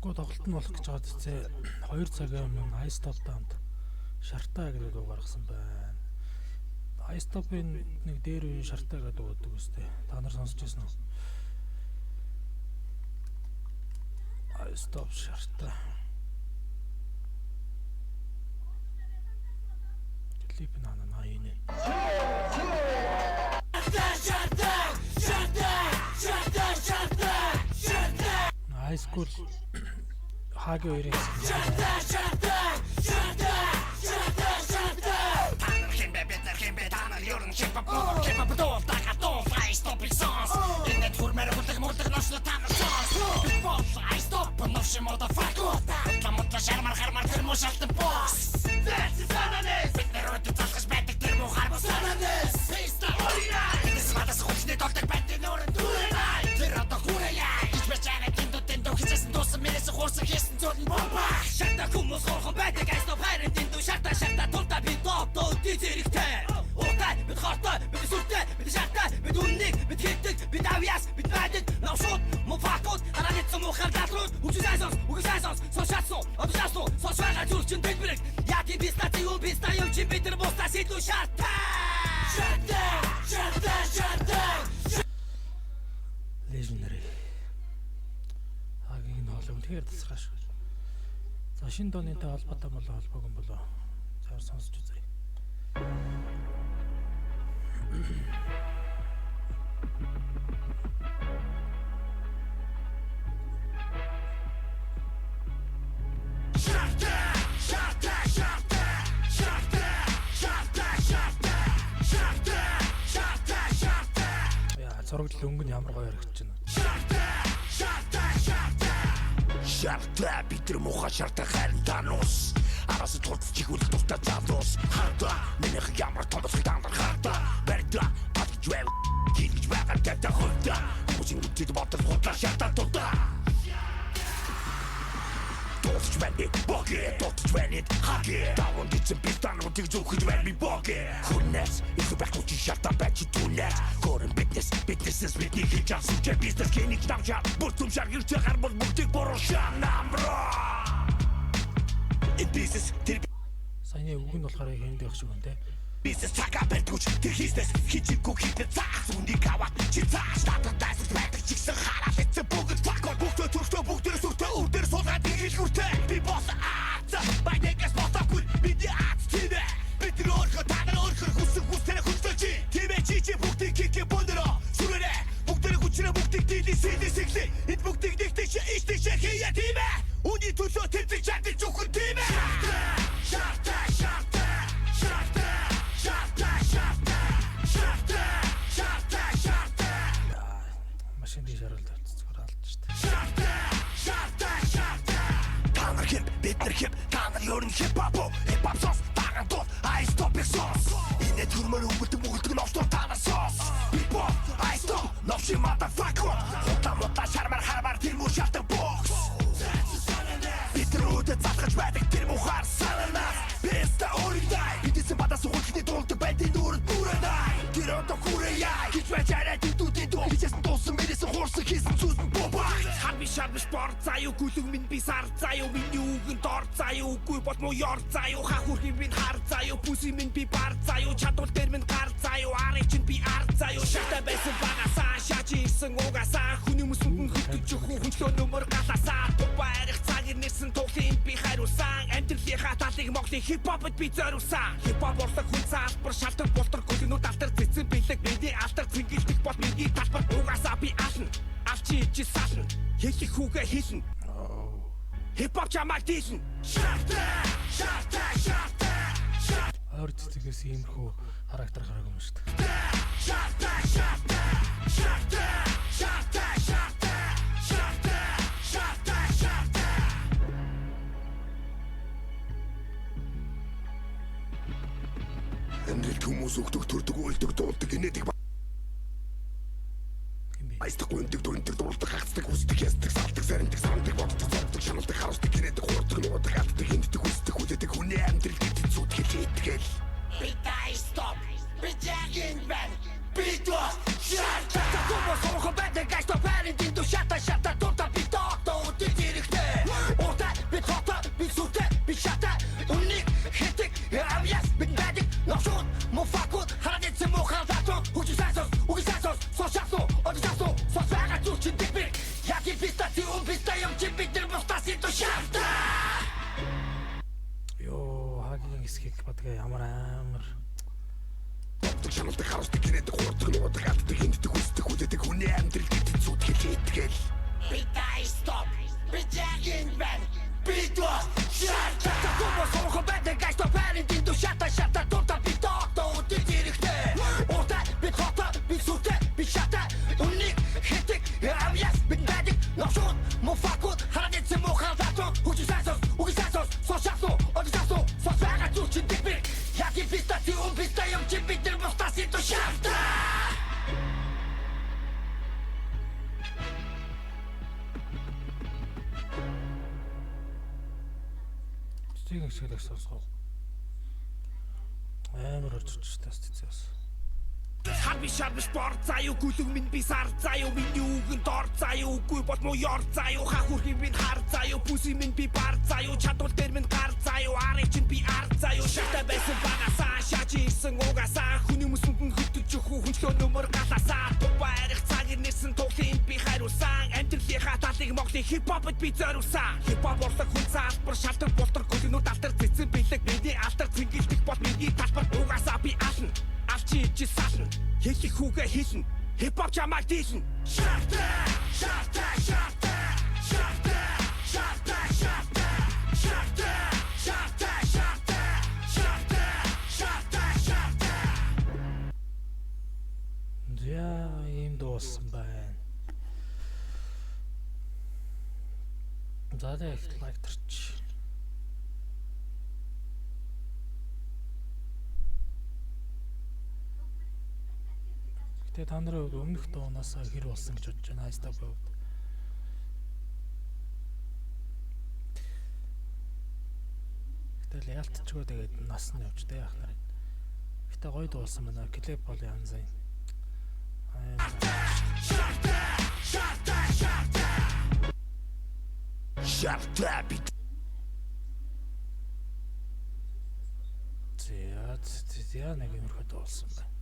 Тэгэхгүй тоглолт нь болох гэж байгаа зү 2 цагийн өмнө Ice Top Down шартаа гэдэг дуу гаргасан байна. Ice Top-ын нэг дээр үе шартаа гэдэг дуу өгдөг үстэй. Та нар сонсч байсан уу? Ice Top шартаа. Клип наа энэ. High school хагийн хоёрын Шарта хүмүүс хорхон байдаг айс топ хайрын дэндүү шарта тулта би топ дий зэрэгтэй Утай бид хортой бид сүртэй бид шартай бид үннийг бид хитдэг бид авьяас бид байдаг навшууд муфакууд хараницсан мухаар датрууд үгсайсонс сошаатсон одшаасан сошаага зүрчин дэлбэрэг яки бистати юу биста юм чи бид нар бустас илүү шарта Legendary хагийн нь хоол үнэхээр тасгаш. За шинэ донынтай холбоотой болоо холбоогүй болоо. За сонсч үзье. Яа, зурагл өнгө нь ямар гоё харагдаж байна. Шарта битэр муха шарта харин танус Арасы турцчих үл турта завдус Харта минэх ямар томос хитандар харта Берда паткич вэв Килж байгаа тэта хулта Мусин үтид батал хутлаа шарта тута Тосч вэни боге Тосч вэни хаге Таван дитсэн бистануудыг зүхэж вэни боге Хүнэс их бэхгүүчи шарта бэчи түнэс Горын Bitness бидний хийж авсан ч бизнес хэнийг намчаа Бүртүм шаргирч харбол бүгдийг борошаа намбро In business тэр Саяны үг нь болохоор хэнд байх шиг байна те. Бизнес цака бэлтгүүч тэр хийснес хичээгүй хийдэ цаас үнийг аваад чи цааш татагдаас байдаг чигсэн хараад эцэг бүгд факор бүгд төртөө бүгдээс өртөө үрдэр суулгаад хэлгүүртэй би босс аа байнэгас ботохгүй бидний ац тивэ бид өөрөө танаа өөрөө хүсээр хүсэлж тивэ чи бүгдийг кик бондроо сүрэрэ бүгдээ хүчрэ бүгдийг дийлээ эд бүгдийг нэгтэй иштэй хийя тивэ үний төлөө тэмцэж чадчих зүгэн тивэ Машин дэш харалт зүгээр алдчих штэ. Танар хип бид нар хип танар ёрн хипхоп хипхоп сос таган тул Ice Top сос энэ төрмөр өгөлдөг новчтой танар сос хипхоп Ice Top новши motherfucker хутамута шармар хармар тэр мөр шалтар бокс битрүүд цацгаж байдаг тэр мухаар сананаас бэста оригдай бидэсэн бадас ухлахны тулд байдаг нүрд бүрэнай тэр одоо хүрээе гэж бачаарай дүүдүүд бичсэн туусан мэрсэн хуурсан хийсэн зүсэн бобаа харбиш бор заяа гүлэг минь би сар заяа миний үгэн дор заяа үгүй бол муу ёр заяа хахүрхи минь хар заяа бүси минь би бар заяа чадвал дээр минь гар заяа арай чинь би ар заяа шата байсан багасаа шаачи ирсэн угасаа хүний mëсүн хөтөж хүнчлөө нөмөр галасаа баярх цаг ирсэн тоглын би хариулсан амьдралынхаа талыг моглын хипхопд би зориулсан хипхоп урлаг хүн цаалбар шалтар болтор гөлнүүд алтар цэцэн бэлэг миний алтар цэнгэлдэх бол миний талбар угасаа би ална алчи чи сална хэлэх хүүгээ хэлнэ хипхоп чамайг дийлнэ Ойр цэцгээс иймэрхүү характер гараагүй юм шүү дээ. Энд хүмүүс өгдөг төрдөг үйлдэг дуулдаг инээдэг Айстаг гүндэг дүрэндэг дуулдаг хагцдаг хүсдэг ястдаг салдаг зариндаг сандаг боддог зовдог шаналдаг харуулдаг гинэдэг хуурдаг нуудаг алддаг хинддэг хүсдэг хүлээдэг хүний амьдрал гэдэг зүуд хэлээдгээл Ice Top Bijagin band Bito Shata Takumo soho bende Ice Top Harin dindu shata Shata Tota bito To uti direkte кик батга ямар амар Боддог шаналдаг хаусдаг гинэдэг хуурдаг нуудаг алддаг хинддэг хүсдэг хүлээдэг хүний амьдрал гэдэг зүуд хэлээтгэл Би дай стоп. Би жагин бэн. Би то шарта. Такого сорох байдаг гайс то парень дин шата шата турта би то үди зэрэгтэй Урта би тота би сүтэ би шата Уник хэтик авьяас бид байдаг Навшууд муфакууд харадэтсэн мухалдатон Хүчисасос угисасос сошасо одисасо сосага зүчин дипик Яки пистати умписта юм чи битэр бостаси то шарта Стиг хэсэг сонсгоо. Амар орчиж тас тийцээс. Хаби шарби спорт заяа гүлэг минь би сар заяа миний үгэн дор заяа үгүй бол муу ёр заяа хахүрхи минь хар заяа бүси минь би бар заяа чадвал дээр минь гар заяа арай чинь би ар заяа шата байсан багасаа шаачи ирсэн угасаа хүний mëсүн хөтөж өхөө хүнчлөө нөмөр галасаа баярх цагир нэрсэн тоглын би хариулсан амьдралынхаа талыг моглын хипхопд би зориулсан хипхоп болдог хүн цаалбар шалтар болтор гөлнүүд алтар цэцэн бэлэг миний алтар цэнгэлдэх бол миний талбар угасаа би ална Алчи чи сатна хэлэх хүүгээ хэлнэ хипхоп чамайг дийлнэ шарта шарта шарта шарта шарта шарта шарта шарта шарта шарта шарта шарта За ийм дууссан байна. За их лайктарч. Тэгээ та нарын хувьд өмнөх дуунаас хэр болсон гэж бодож байна Ice Top-ийн хувьд. Гэтэл яалтчгүй тэгээд нас нь явж тэ яах нарыг. Гэтэ гоё дуулсан байна. Клип бол янз юм. шарта шарта шарта шарта бит За нэг юм хот дуулсан байна.